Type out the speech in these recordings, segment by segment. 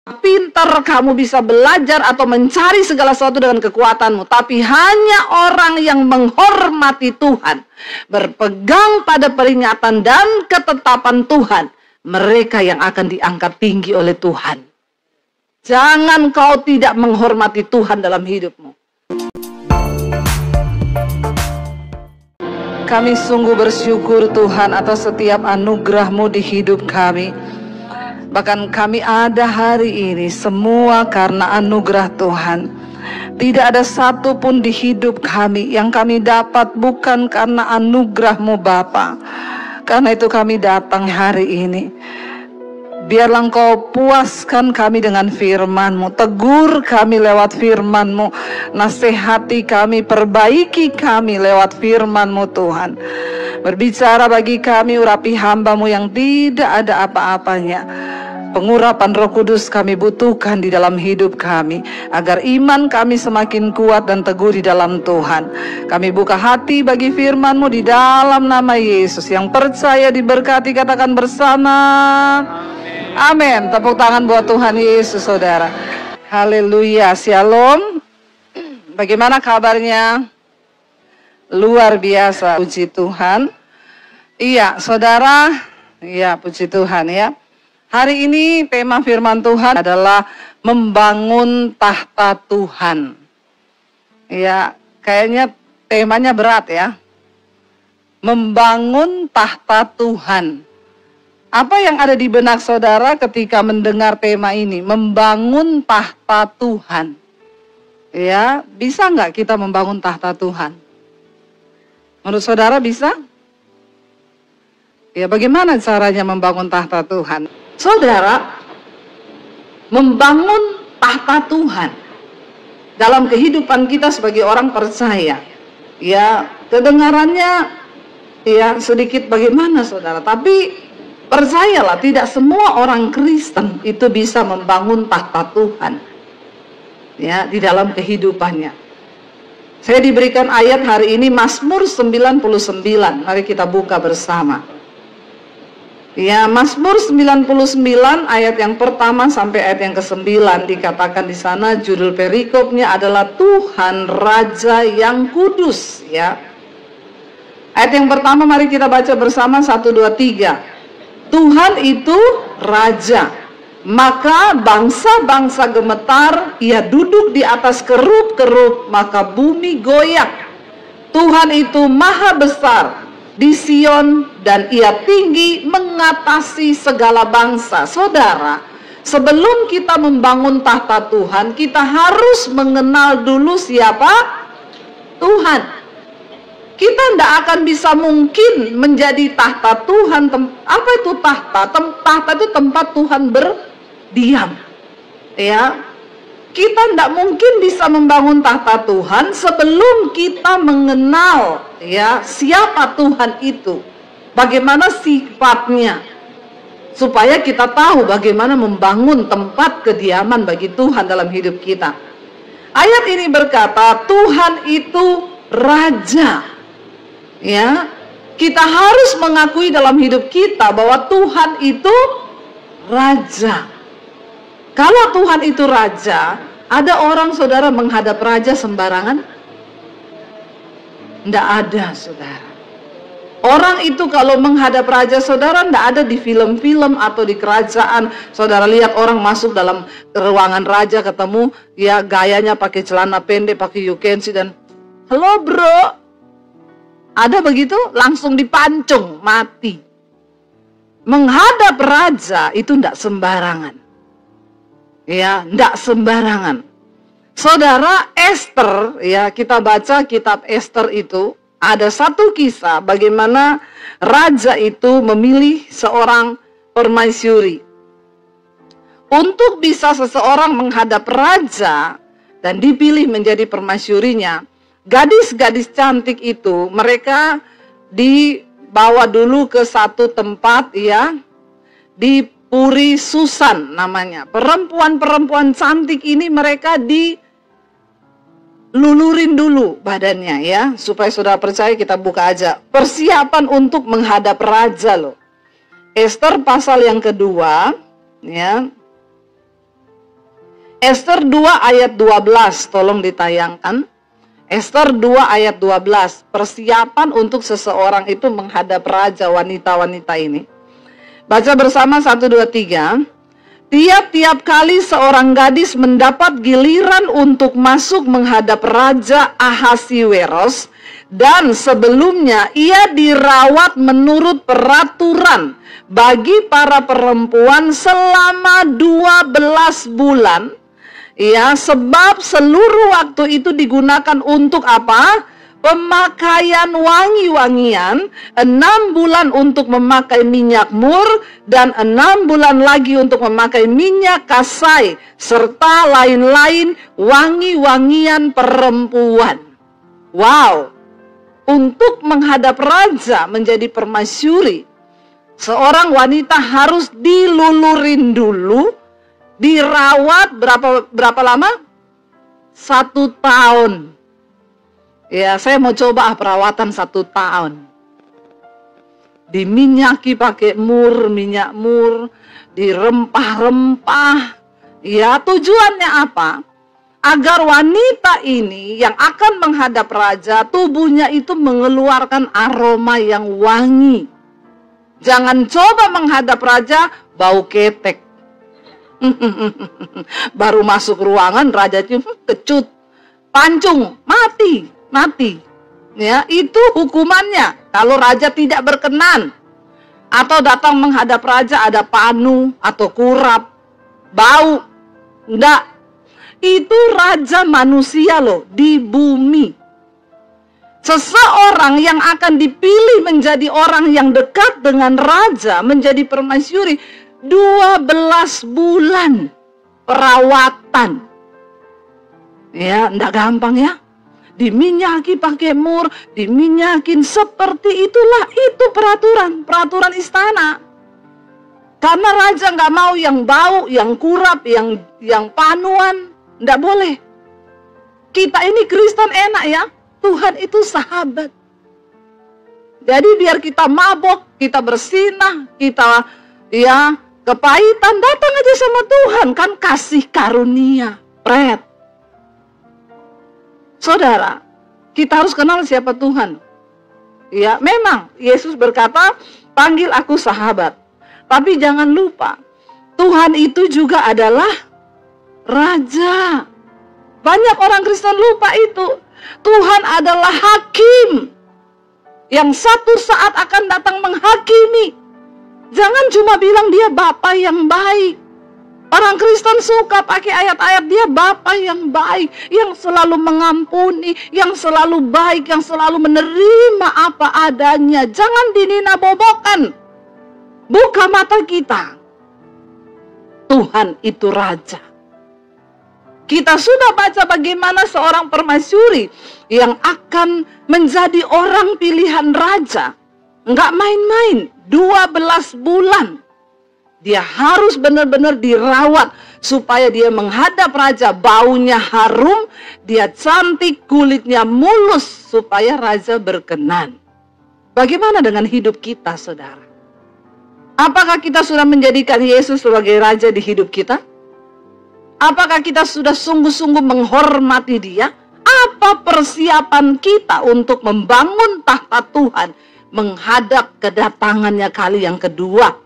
pintar, kamu bisa belajar atau mencari segala sesuatu dengan kekuatanmu. Tapi hanya orang yang menghormati Tuhan, berpegang pada peringatan dan ketetapan Tuhan, mereka yang akan diangkat tinggi oleh Tuhan. Jangan kau tidak menghormati Tuhan dalam hidupmu. Kami sungguh bersyukur Tuhan atas setiap anugerah-Mu di hidup kami. Bahkan kami ada hari ini semua karena anugerah Tuhan. Tidak ada satu pun di hidup kami yang kami dapat bukan karena anugerah-Mu Bapa. Karena itu kami datang hari ini. Biarlah Engkau puaskan kami dengan firman-Mu, tegur kami lewat firman-Mu, nasihati kami, perbaiki kami lewat firman-Mu Tuhan. Berbicara bagi kami, urapi hamba-Mu yang tidak ada apa-apanya. Pengurapan Roh Kudus kami butuhkan di dalam hidup kami, agar iman kami semakin kuat dan teguh di dalam Tuhan. Kami buka hati bagi firman-Mu di dalam nama Yesus. Yang percaya diberkati katakan bersama. Amin. Tepuk tangan buat Tuhan Yesus, saudara. Haleluya. Shalom. Bagaimana kabarnya? Luar biasa. Puji Tuhan. Iya, saudara. Iya, puji Tuhan ya. Hari ini tema firman Tuhan adalah membangun tahta Tuhan. Ya, kayaknya temanya berat ya. Membangun tahta Tuhan. Apa yang ada di benak saudara ketika mendengar tema ini? Membangun tahta Tuhan. Ya, bisa nggak kita membangun tahta Tuhan? Menurut saudara bisa? Ya, bagaimana caranya membangun tahta Tuhan? Saudara, membangun tahta Tuhan dalam kehidupan kita sebagai orang percaya. Ya, kedengarannya ya sedikit bagaimana saudara, tapi percayalah, tidak semua orang Kristen itu bisa membangun tahta Tuhan ya di dalam kehidupannya. Saya diberikan ayat hari ini Mazmur 99. Mari kita buka bersama. Ya, Mazmur 99 ayat yang pertama sampai ayat yang ke-9 dikatakan di sana, judul perikopnya adalah Tuhan Raja yang Kudus ya. Ayat yang pertama mari kita baca bersama 1, 2, 3. Tuhan itu raja, maka bangsa-bangsa gemetar, ia duduk di atas kerub-kerub, maka bumi goyak. Tuhan itu maha besar di Sion dan ia tinggi mengatasi segala bangsa. Saudara, sebelum kita membangun tahta Tuhan, kita harus mengenal dulu siapa Tuhan. Kita tidak akan bisa mungkin menjadi tahta Tuhan. Apa itu tahta? Tahta itu tempat Tuhan berdiam. Ya, kita tidak mungkin bisa membangun tahta Tuhan sebelum kita mengenal ya siapa Tuhan itu, bagaimana sifatnya, supaya kita tahu bagaimana membangun tempat kediaman bagi Tuhan dalam hidup kita. Ayat ini berkata Tuhan itu raja. Ya, kita harus mengakui dalam hidup kita bahwa Tuhan itu raja. Kalau Tuhan itu raja, ada orang saudara menghadap raja sembarangan? Tidak ada saudara. Orang itu kalau menghadap raja saudara tidak ada di film-film atau di kerajaan. Saudara lihat orang masuk dalam ruangan raja ketemu ya gayanya pakai celana pendek, pakai yukensi dan halo bro. Ada begitu, langsung dipancung, mati. Menghadap raja itu tidak sembarangan. Ya, tidak sembarangan. Saudara, Esther, ya kita baca kitab Esther itu, ada satu kisah bagaimana raja itu memilih seorang permaisuri. Untuk bisa seseorang menghadap raja dan dipilih menjadi permaisurinya, gadis-gadis cantik itu mereka dibawa dulu ke satu tempat ya, di Puri Susan namanya. Perempuan-perempuan cantik ini mereka dilulurin dulu badannya ya, supaya saudara percaya. Kita buka aja persiapan untuk menghadap raja loh. Esther pasal yang kedua ya. Ester 2 ayat 12, tolong ditayangkan. Ester 2 ayat 12, persiapan untuk seseorang itu menghadap raja, wanita-wanita ini. Baca bersama 1, 2, 3. Tiap-tiap kali seorang gadis mendapat giliran untuk masuk menghadap Raja Ahasiweros, dan sebelumnya ia dirawat menurut peraturan bagi para perempuan selama 12 bulan. Ya, sebab seluruh waktu itu digunakan untuk apa? Pemakaian wangi-wangian, 6 bulan untuk memakai minyak mur, dan 6 bulan lagi untuk memakai minyak kasai, serta lain-lain wangi-wangian perempuan. Wow, untuk menghadap raja menjadi permaisuri, seorang wanita harus dilulurin dulu, dirawat berapa lama? 1 tahun. Ya, saya mau coba perawatan 1 tahun. Diminyaki pakai minyak mur, dirempah-rempah. Ya, tujuannya apa? Agar wanita ini yang akan menghadap raja, tubuhnya itu mengeluarkan aroma yang wangi. Jangan coba menghadap raja bau ketek. Baru masuk ruangan raja itu kecut, pancung, mati. Ya, itu hukumannya kalau raja tidak berkenan atau datang menghadap raja ada panu atau kurap, bau. Enggak. Itu raja manusia loh di bumi. Seseorang yang akan dipilih menjadi orang yang dekat dengan raja, menjadi permaisuri, 12 bulan perawatan. Ya, enggak gampang ya. Diminyaki pakai mur, diminyakin seperti itulah, itu peraturan istana. Karena raja nggak mau yang bau, yang kurap, yang panuan, nggak boleh. Kita ini Kristen enak ya, Tuhan itu sahabat. Jadi biar kita mabok, kita bersinah, kita ya kepahitan, datang aja sama Tuhan, kan kasih karunia, pret. Saudara, kita harus kenal siapa Tuhan. Ya, memang Yesus berkata, panggil aku sahabat. Tapi jangan lupa, Tuhan itu juga adalah Raja. Banyak orang Kristen lupa itu. Tuhan adalah hakim yang satu saat akan datang menghakimi. Jangan cuma bilang dia Bapa yang baik. Orang Kristen suka pakai ayat-ayat dia Bapa yang baik, yang selalu mengampuni, yang selalu baik, yang selalu menerima apa adanya. Jangan dininabobokan. Buka mata kita. Tuhan itu Raja. Kita sudah baca bagaimana seorang permaisuri yang akan menjadi orang pilihan raja. Enggak main-main, 12 bulan. Dia harus benar-benar dirawat supaya dia menghadap raja, baunya harum, dia cantik, kulitnya mulus supaya raja berkenan. Bagaimana dengan hidup kita, saudara? Apakah kita sudah menjadikan Yesus sebagai raja di hidup kita? Apakah kita sudah sungguh-sungguh menghormati dia? Apa persiapan kita untuk membangun tahta Tuhan, menghadap kedatangannya kali yang kedua?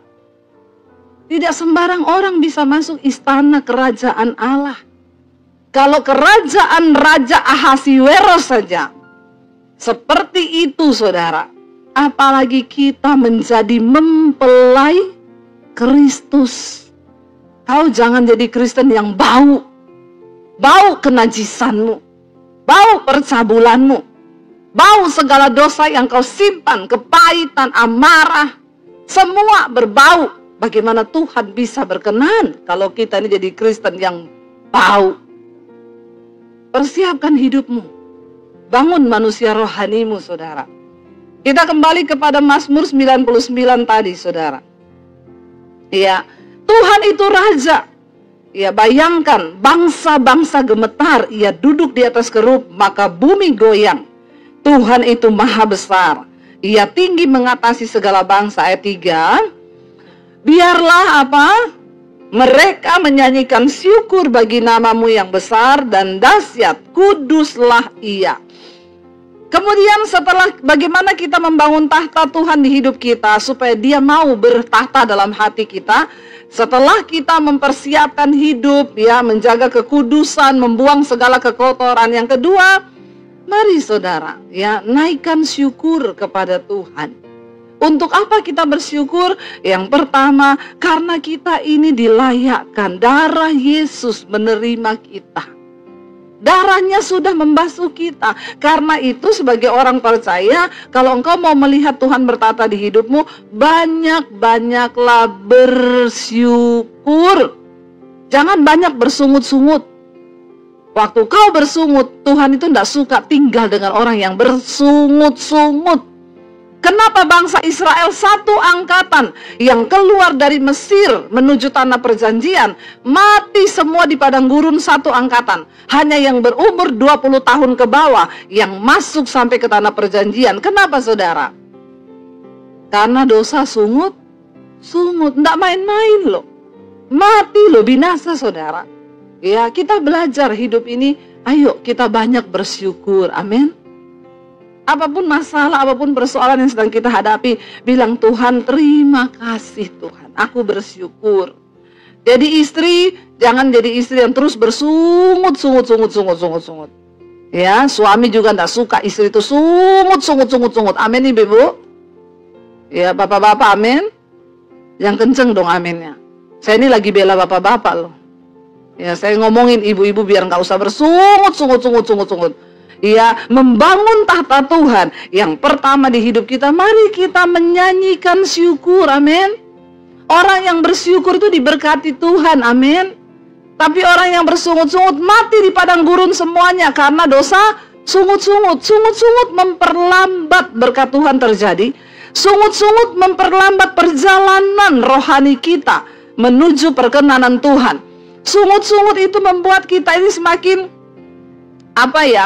Tidak sembarang orang bisa masuk istana kerajaan Allah. Kalau kerajaan Raja Ahasiweros saja seperti itu, saudara, apalagi kita menjadi mempelai Kristus. Kau jangan jadi Kristen yang bau kenajisanmu, bau percabulanmu, bau segala dosa yang kau simpan, kepahitan, amarah, semua berbau. Bagaimana Tuhan bisa berkenan kalau kita ini jadi Kristen yang bau? Persiapkan hidupmu. Bangun manusia rohanimu, saudara. Kita kembali kepada Mazmur 99 tadi, saudara. Ya, Tuhan itu Raja. Ya, bayangkan bangsa-bangsa gemetar, ia duduk di atas kerub, maka bumi goyang. Tuhan itu maha besar. Ia tinggi mengatasi segala bangsa. Ayat 3. Biarlah apa? Mereka menyanyikan syukur bagi nama-Mu yang besar dan dahsyat, kuduslah Ia. Kemudian setelah bagaimana kita membangun tahta Tuhan di hidup kita supaya Dia mau bertahta dalam hati kita, setelah kita mempersiapkan hidup, ya, menjaga kekudusan, membuang segala kekotoran. Yang kedua, mari saudara, ya, naikkan syukur kepada Tuhan. Untuk apa kita bersyukur? Yang pertama, karena kita ini dilayakkan. Darah Yesus menerima kita. Darahnya sudah membasuh kita. Karena itu sebagai orang percaya, kalau engkau mau melihat Tuhan bertata di hidupmu, banyak-banyaklah bersyukur. Jangan banyak bersungut-sungut. Waktu kau bersungut, Tuhan itu tidak suka tinggal dengan orang yang bersungut-sungut. Kenapa bangsa Israel satu angkatan yang keluar dari Mesir menuju tanah perjanjian mati semua di padang gurun satu angkatan? Hanya yang berumur 20 tahun ke bawah yang masuk sampai ke tanah perjanjian. Kenapa saudara? Karena dosa sungut, tidak main-main loh. Mati loh, binasa saudara. Ya, kita belajar hidup ini, ayo kita banyak bersyukur, amin. Apapun masalah, apapun persoalan yang sedang kita hadapi, bilang Tuhan, terima kasih Tuhan, aku bersyukur. Jadi istri, jangan jadi istri yang terus bersungut. Ya, suami juga tidak suka istri itu sungut. Amin ibu-ibu. Ya, bapak-bapak, amin. Yang kenceng dong aminnya. Saya ini lagi bela bapak-bapak loh. Ya, saya ngomongin ibu-ibu biar nggak usah bersungut. Ya, membangun tahta Tuhan. Yang pertama di hidup kita, mari kita menyanyikan syukur, amin. Orang yang bersyukur itu diberkati Tuhan, amin. Tapi orang yang bersungut-sungut mati di padang gurun semuanya karena dosa sungut-sungut. Sungut-sungut memperlambat berkat Tuhan terjadi. Sungut-sungut memperlambat perjalanan rohani kita menuju perkenanan Tuhan. Sungut-sungut itu membuat kita ini semakin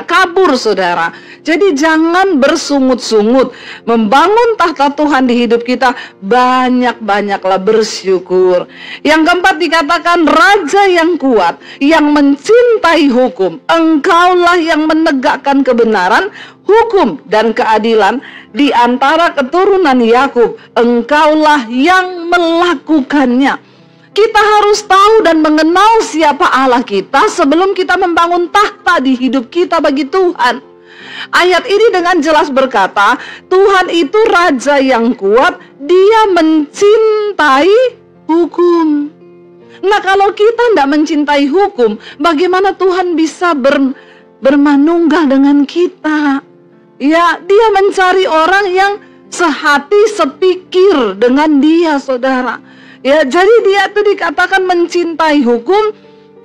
kabur saudara. Jadi jangan bersungut-sungut. Membangun tahta Tuhan di hidup kita, banyak-banyaklah bersyukur. Yang keempat dikatakan, Raja yang kuat, yang mencintai hukum. Engkaulah yang menegakkan kebenaran, hukum dan keadilan di antara keturunan Yakub. Engkaulah yang melakukannya. Kita harus tahu dan mengenal siapa Allah kita sebelum kita membangun tahta di hidup kita bagi Tuhan. Ayat ini dengan jelas berkata, Tuhan itu Raja yang kuat, Dia mencintai hukum. Nah, kalau kita tidak mencintai hukum, bagaimana Tuhan bisa bermanunggal dengan kita? Ya, Dia mencari orang yang sehati sepikir dengan Dia, saudara. Ya, jadi Dia itu dikatakan mencintai hukum,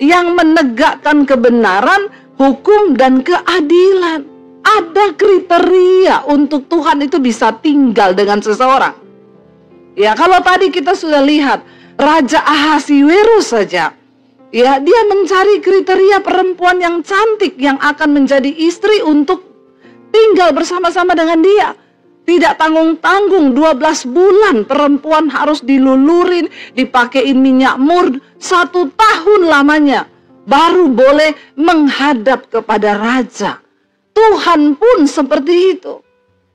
yang menegakkan kebenaran, hukum dan keadilan. Ada kriteria untuk Tuhan itu bisa tinggal dengan seseorang. Ya, kalau tadi kita sudah lihat Raja Ahasiwerus saja, ya, dia mencari kriteria perempuan yang cantik yang akan menjadi istri untuk tinggal bersama-sama dengan dia. Tidak tanggung-tanggung, 12 bulan perempuan harus dilulurin, dipakein minyak mur, 1 tahun lamanya baru boleh menghadap kepada raja. Tuhan pun seperti itu.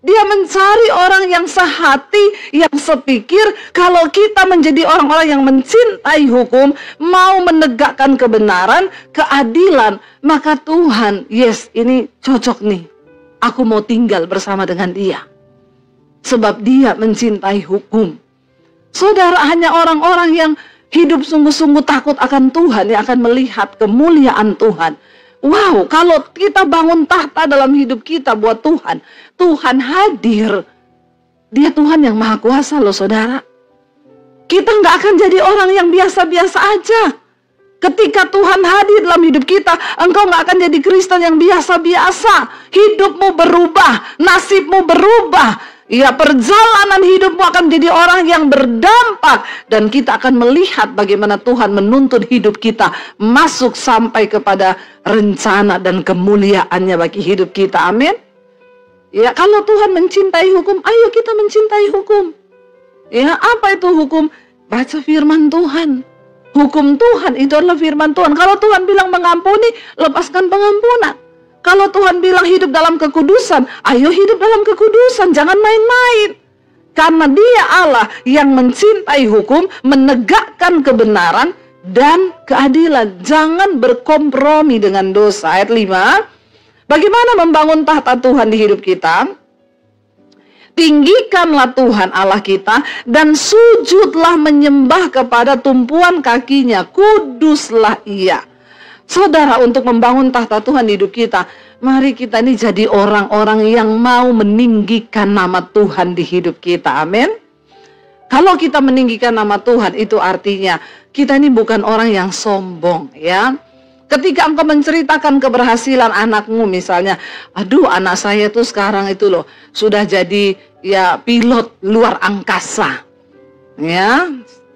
Dia mencari orang yang sehati, yang sepikir. Kalau kita menjadi orang-orang yang mencintai hukum, mau menegakkan kebenaran, keadilan, maka Tuhan, yes, ini cocok nih. Aku mau tinggal bersama dengan dia. Sebab dia mencintai hukum. Saudara, hanya orang-orang yang hidup sungguh-sungguh takut akan Tuhan yang akan melihat kemuliaan Tuhan. Wow, kalau kita bangun tahta dalam hidup kita buat Tuhan, Tuhan hadir. Dia Tuhan yang maha kuasa loh saudara. Kita nggak akan jadi orang yang biasa-biasa aja. Ketika Tuhan hadir dalam hidup kita, engkau nggak akan jadi Kristen yang biasa-biasa. Hidupmu berubah, nasibmu berubah. Ya, perjalanan hidupmu akan menjadi orang yang berdampak. Dan kita akan melihat bagaimana Tuhan menuntun hidup kita masuk sampai kepada rencana dan kemuliaannya bagi hidup kita. Amin. Ya, kalau Tuhan mencintai hukum, ayo kita mencintai hukum. Ya, apa itu hukum? Baca firman Tuhan. Hukum Tuhan itu adalah firman Tuhan. Kalau Tuhan bilang mengampuni, lepaskan pengampunan. Kalau Tuhan bilang hidup dalam kekudusan, ayo hidup dalam kekudusan, jangan main-main. Karena Dia Allah yang mencintai hukum, menegakkan kebenaran dan keadilan. Jangan berkompromi dengan dosa. Ayat 5, bagaimana membangun tahta Tuhan di hidup kita? Tinggikanlah Tuhan Allah kita dan sujudlah menyembah kepada tumpuan kakinya, kuduslah Ia. Saudara, untuk membangun tahta Tuhan di hidup kita, mari kita ini jadi orang-orang yang mau meninggikan nama Tuhan di hidup kita. Amin. Kalau kita meninggikan nama Tuhan, itu artinya kita ini bukan orang yang sombong, ya. Ketika engkau menceritakan keberhasilan anakmu misalnya, aduh anak saya tuh sekarang itu loh sudah jadi ya pilot luar angkasa. Ya,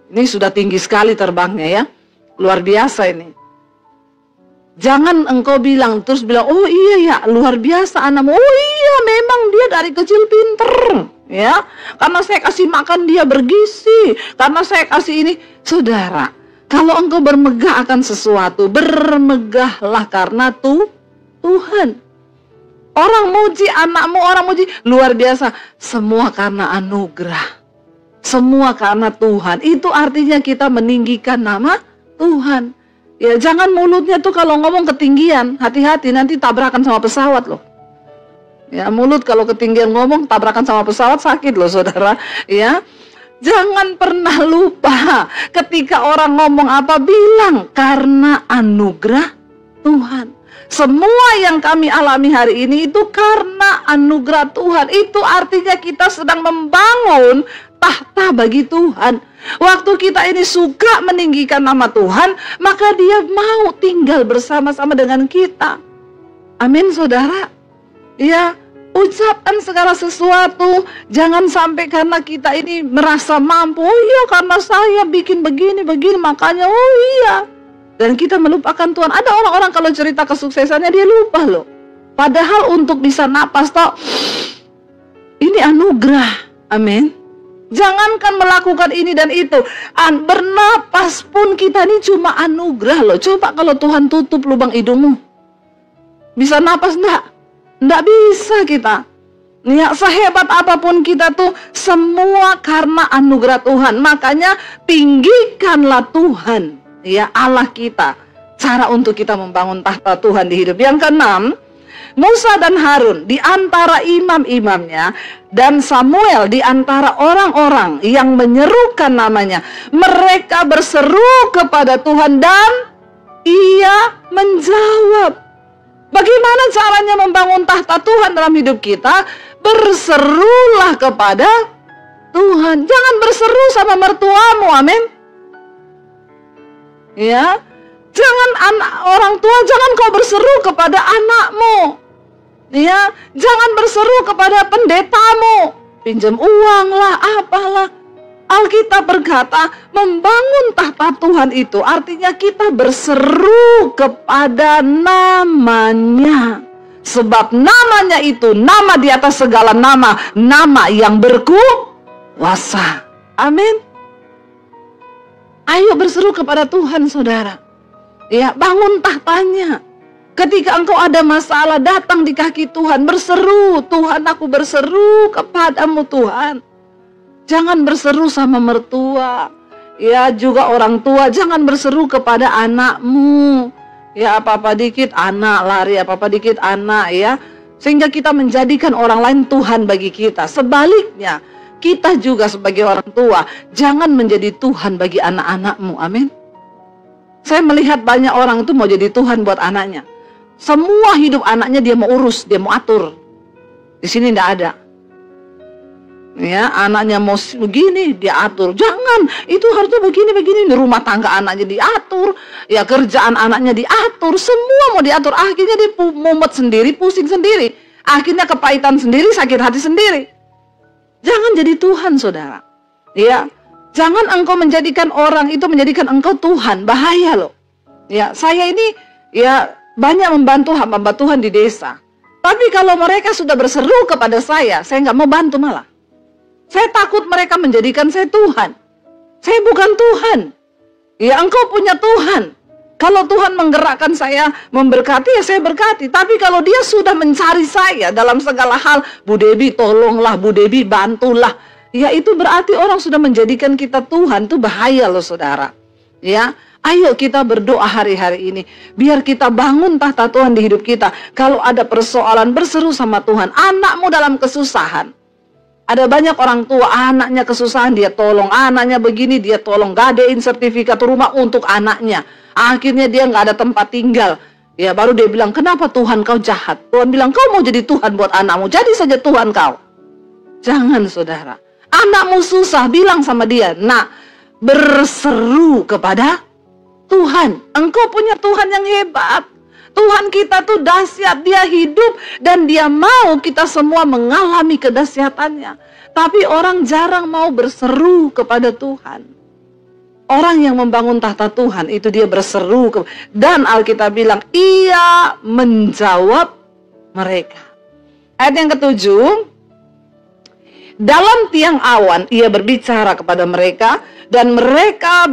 ini sudah tinggi sekali terbangnya ya. Luar biasa ini. Jangan engkau bilang terus bilang, "Oh iya ya, luar biasa anakmu." Oh iya, memang dia dari kecil pinter. Ya, karena saya kasih makan dia bergizi, karena saya kasih ini. Saudara, kalau engkau bermegah akan sesuatu, bermegahlah karena Tuhan. Orang muji anakmu, orang muji, luar biasa. Semua karena anugerah. Semua karena Tuhan. Itu artinya kita meninggikan nama Tuhan. Ya, jangan mulutnya tuh kalau ngomong ketinggian. Hati-hati, nanti tabrakan sama pesawat loh. Ya, mulut kalau ketinggian ngomong, tabrakan sama pesawat sakit loh saudara. Ya, jangan pernah lupa ketika orang ngomong apa, bilang karena anugerah Tuhan. Semua yang kami alami hari ini itu karena anugerah Tuhan. Itu artinya kita sedang membangun tahta bagi Tuhan. Waktu kita ini suka meninggikan nama Tuhan, maka Dia mau tinggal bersama-sama dengan kita. Amin saudara. Ya, ucapkan segala sesuatu. Jangan sampai karena kita ini merasa mampu, oh iya karena saya bikin begini, makanya oh iya. Dan kita melupakan Tuhan. Ada orang-orang kalau cerita kesuksesannya dia lupa loh. Padahal untuk bisa napas toh, ini anugerah. Amin. Jangankan melakukan ini dan itu, bernapas pun kita ini cuma anugerah loh. Coba kalau Tuhan tutup lubang hidungmu, bisa napas enggak? Enggak bisa kita. Ya, sehebat apapun kita tuh, semua karena anugerah Tuhan. Makanya tinggikanlah Tuhan, ya Allah kita. Cara untuk kita membangun tahta Tuhan di hidup. Yang keenam, Musa dan Harun di antara imam-imamnya dan Samuel di antara orang-orang yang menyerukan namanya. Mereka berseru kepada Tuhan dan Ia menjawab. Bagaimana caranya membangun tahta Tuhan dalam hidup kita? Berserulah kepada Tuhan. Jangan berseru sama mertuamu, amin. Ya, jangan orang tua, jangan kau berseru kepada anakmu. Ya, jangan berseru kepada pendetamu, pinjam uang lah, apalah. Alkitab berkata, membangun tahta Tuhan itu artinya kita berseru kepada namanya. Sebab namanya itu nama di atas segala nama, nama yang berkuasa. Amin. Ayo berseru kepada Tuhan saudara. Ya, bangun tahtanya. Ketika engkau ada masalah, datang di kaki Tuhan, berseru, Tuhan aku berseru kepadamu Tuhan. Jangan berseru sama mertua, ya juga orang tua, jangan berseru kepada anakmu. Ya apa-apa dikit anak lari, apa-apa dikit anak ya. Sehingga kita menjadikan orang lain Tuhan bagi kita. Sebaliknya, kita juga sebagai orang tua, jangan menjadi Tuhan bagi anak-anakmu, amin. Saya melihat banyak orang itu mau jadi Tuhan buat anaknya. Semua hidup anaknya dia mau urus, dia mau atur. Di sini tidak ada. Ya, anaknya mau begini dia atur. Jangan, itu harusnya begini. Rumah tangga anaknya diatur, ya kerjaan anaknya diatur, semua mau diatur. Akhirnya dia mumet sendiri, pusing sendiri. Akhirnya kepahitan sendiri, sakit hati sendiri. Jangan jadi Tuhan, saudara. Ya, jangan engkau menjadikan orang itu menjadikan engkau Tuhan, bahaya loh. Ya, saya ini ya banyak membantu hamba Tuhan di desa. Tapi kalau mereka sudah berseru kepada saya nggak mau bantu malah. Saya takut mereka menjadikan saya Tuhan. Saya bukan Tuhan. Ya, engkau punya Tuhan. Kalau Tuhan menggerakkan saya memberkati, ya saya berkati. Tapi kalau dia sudah mencari saya dalam segala hal, Bu Debi tolonglah, Bu Debi bantulah, ya itu berarti orang sudah menjadikan kita Tuhan. Itu bahaya loh saudara. Ya, ayo kita berdoa hari-hari ini. Biar kita bangun tahta Tuhan di hidup kita. Kalau ada persoalan, berseru sama Tuhan. Anakmu dalam kesusahan. Ada banyak orang tua, anaknya kesusahan, dia tolong. Anaknya begini, dia tolong. Gadein sertifikat rumah untuk anaknya. Akhirnya dia nggak ada tempat tinggal. Ya, baru dia bilang, kenapa Tuhan kau jahat? Tuhan bilang, kau mau jadi Tuhan buat anakmu. Jadi saja Tuhan kau. Jangan saudara. Anakmu susah, bilang sama dia, nak, berseru kepada Tuhan. Engkau punya Tuhan yang hebat. Tuhan kita tuh dahsyat, dia hidup dan dia mau kita semua mengalami kedahsyatannya. Tapi orang jarang mau berseru kepada Tuhan. Orang yang membangun tahta Tuhan itu dia berseru dan Alkitab bilang ia menjawab mereka. Ayat yang ke-7, dalam tiang awan ia berbicara kepada mereka dan mereka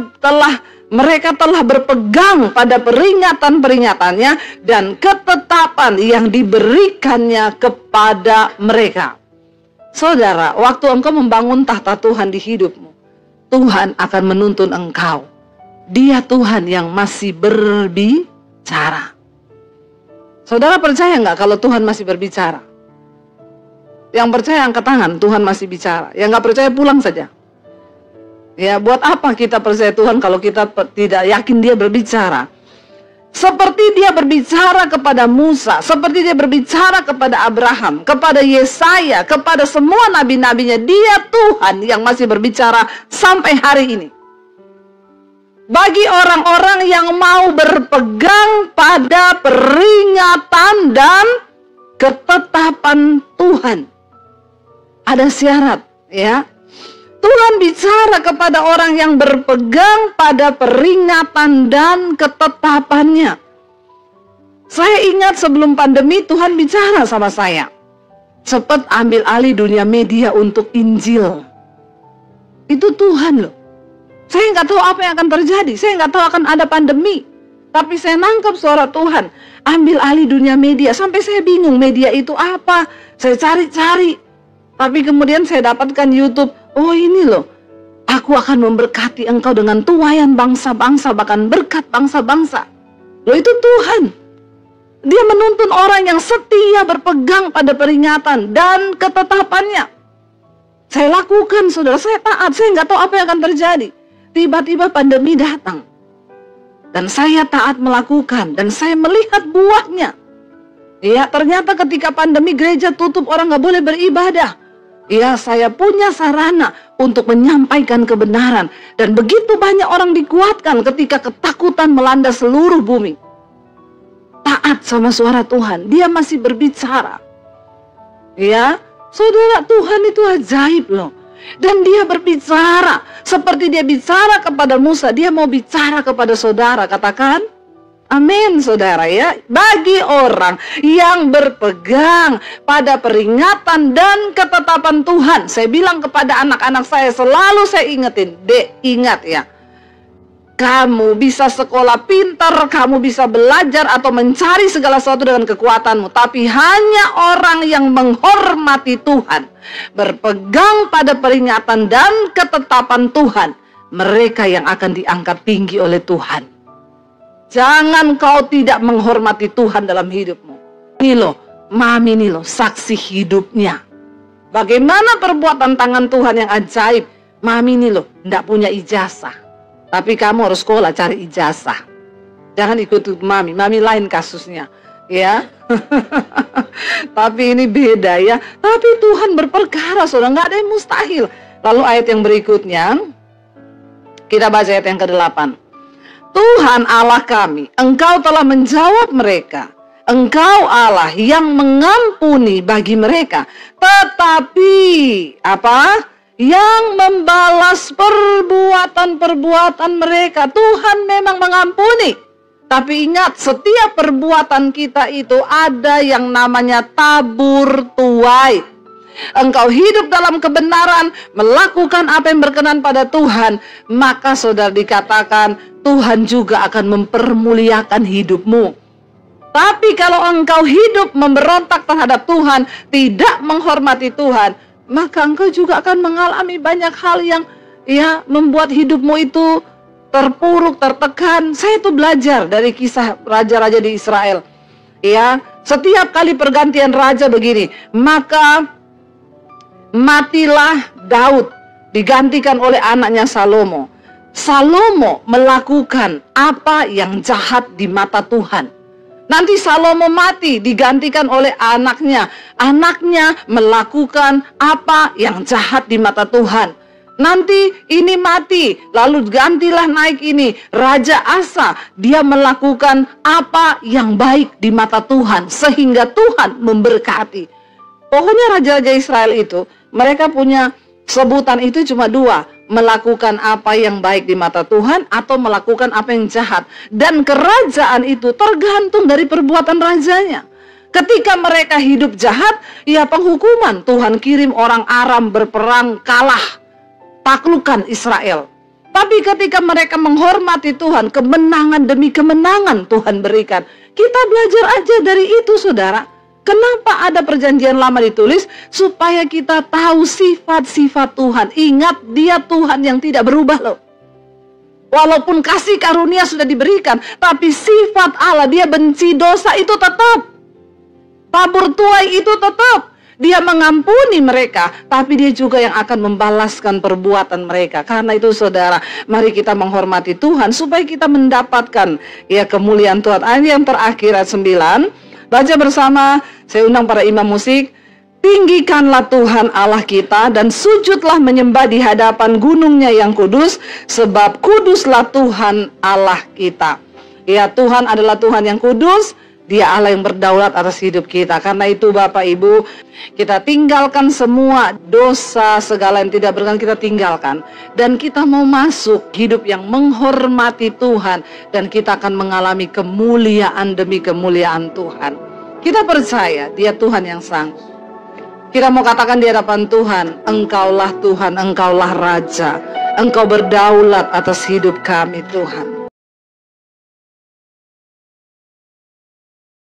telah berpegang pada peringatan-peringatannya dan ketetapan yang diberikannya kepada mereka. Saudara, waktu engkau membangun tahta Tuhan di hidupmu, Tuhan akan menuntun engkau. Dia Tuhan yang masih berbicara. Saudara percaya nggak kalau Tuhan masih berbicara? Yang percaya angkat tangan, Tuhan masih bicara. Yang nggak percaya pulang saja. Ya, buat apa kita percaya Tuhan kalau kita tidak yakin dia berbicara? Seperti dia berbicara kepada Musa, seperti dia berbicara kepada Abraham, kepada Yesaya, kepada semua nabi-nabinya. Dia Tuhan yang masih berbicara sampai hari ini. Bagi orang-orang yang mau berpegang pada peringatan dan ketetapan Tuhan. Ada syarat, ya. Tuhan bicara kepada orang yang berpegang pada peringatan dan ketetapannya. Saya ingat sebelum pandemi Tuhan bicara sama saya. Cepat ambil alih dunia media untuk Injil. Itu Tuhan loh. Saya nggak tahu apa yang akan terjadi. Saya nggak tahu akan ada pandemi. Tapi saya nangkap suara Tuhan. Ambil alih dunia media. Sampai saya bingung media itu apa. Saya cari-cari. Tapi kemudian saya dapatkan YouTube. Oh ini loh, aku akan memberkati engkau dengan tuaian bangsa-bangsa, bahkan berkat bangsa-bangsa. Loh itu Tuhan. Dia menuntun orang yang setia berpegang pada peringatan dan ketetapannya. Saya lakukan saudara, saya taat, saya nggak tahu apa yang akan terjadi. Tiba-tiba pandemi datang. Dan saya taat melakukan, dan saya melihat buahnya. Ya ternyata ketika pandemi gereja tutup, orang nggak boleh beribadah. Ya, saya punya sarana untuk menyampaikan kebenaran. Dan begitu banyak orang dikuatkan ketika ketakutan melanda seluruh bumi. Taat sama suara Tuhan. Dia masih berbicara. Ya, saudara, Tuhan itu ajaib loh. Dan dia berbicara. Seperti dia bicara kepada Musa, dia mau bicara kepada saudara. Katakan, amin saudara ya. Bagi orang yang berpegang pada peringatan dan ketetapan Tuhan. Saya bilang kepada anak-anak saya, selalu saya ingetin, Dek, ingat ya. Kamu bisa sekolah pintar, kamu bisa belajar atau mencari segala sesuatu dengan kekuatanmu. Tapi hanya orang yang menghormati Tuhan, berpegang pada peringatan dan ketetapan Tuhan, mereka yang akan diangkat tinggi oleh Tuhan. Jangan kau tidak menghormati Tuhan dalam hidupmu. Ini loh, Mami ini loh, saksi hidupnya. Bagaimana perbuatan tangan Tuhan yang ajaib. Mami ini loh, tidak punya ijazah. Tapi kamu harus sekolah cari ijazah. Jangan ikut Mami. Mami lain kasusnya. Ya. Tapi ini beda ya. Tapi Tuhan berperkara, saudara. Nggak ada yang mustahil. Lalu ayat yang berikutnya. Kita baca ayat yang ke-8. Tuhan Allah kami, Engkau telah menjawab mereka. Engkau Allah yang mengampuni bagi mereka. Tetapi apa? Yang membalas perbuatan-perbuatan mereka. Tuhan memang mengampuni. Tapi ingat, setiap perbuatan kita itu ada yang namanya tabur tuai. Engkau hidup dalam kebenaran, melakukan apa yang berkenan pada Tuhan, maka saudara dikatakan Tuhan juga akan mempermuliakan hidupmu. Tapi kalau engkau hidup memberontak terhadap Tuhan, tidak menghormati Tuhan, maka engkau juga akan mengalami banyak hal yang membuat hidupmu itu terpuruk, tertekan. Saya itu belajar dari kisah raja-raja di Israel. Setiap kali pergantian raja begini, maka matilah Daud, digantikan oleh anaknya Salomo. Salomo melakukan apa yang jahat di mata Tuhan. Nanti Salomo mati, digantikan oleh anaknya. Anaknya melakukan apa yang jahat di mata Tuhan. Nanti ini mati, lalu gantilah naik ini, Raja Asa. Dia melakukan apa yang baik di mata Tuhan, sehingga Tuhan memberkati. Pokoknya raja-raja Israel itu, mereka punya sebutan itu cuma dua. Melakukan apa yang baik di mata Tuhan atau melakukan apa yang jahat. Dan kerajaan itu tergantung dari perbuatan rajanya. Ketika mereka hidup jahat, penghukuman. Tuhan kirim orang Aram berperang, kalah, taklukkan Israel. Tapi ketika mereka menghormati Tuhan, kemenangan demi kemenangan Tuhan berikan. Kita belajar aja dari itu, saudara. Kenapa ada perjanjian lama ditulis? Supaya kita tahu sifat-sifat Tuhan. Ingat, dia Tuhan yang tidak berubah loh. Walaupun kasih karunia sudah diberikan, tapi sifat Allah, dia benci dosa itu tetap. Tabur tuai itu tetap. Dia mengampuni mereka, tapi dia juga yang akan membalaskan perbuatan mereka. Karena itu saudara, mari kita menghormati Tuhan supaya kita mendapatkan kemuliaan Tuhan. Ayat yang terakhir, ayat 9. Baca bersama, saya undang para imam musik. Tinggikanlah Tuhan Allah kita dan sujudlah menyembah di hadapan gunungnya yang kudus, sebab kuduslah Tuhan Allah kita. Tuhan adalah Tuhan yang kudus, dia Allah yang berdaulat atas hidup kita. Karena itu Bapak Ibu, kita tinggalkan semua dosa, segala yang tidak berkenan kita tinggalkan. Dan kita mau masuk hidup yang menghormati Tuhan. Dan kita akan mengalami kemuliaan demi kemuliaan Tuhan. Kita percaya dia Tuhan yang sanggup. Kita mau katakan di hadapan Tuhan, Engkaulah Tuhan, Engkaulah Raja. Engkau berdaulat atas hidup kami Tuhan.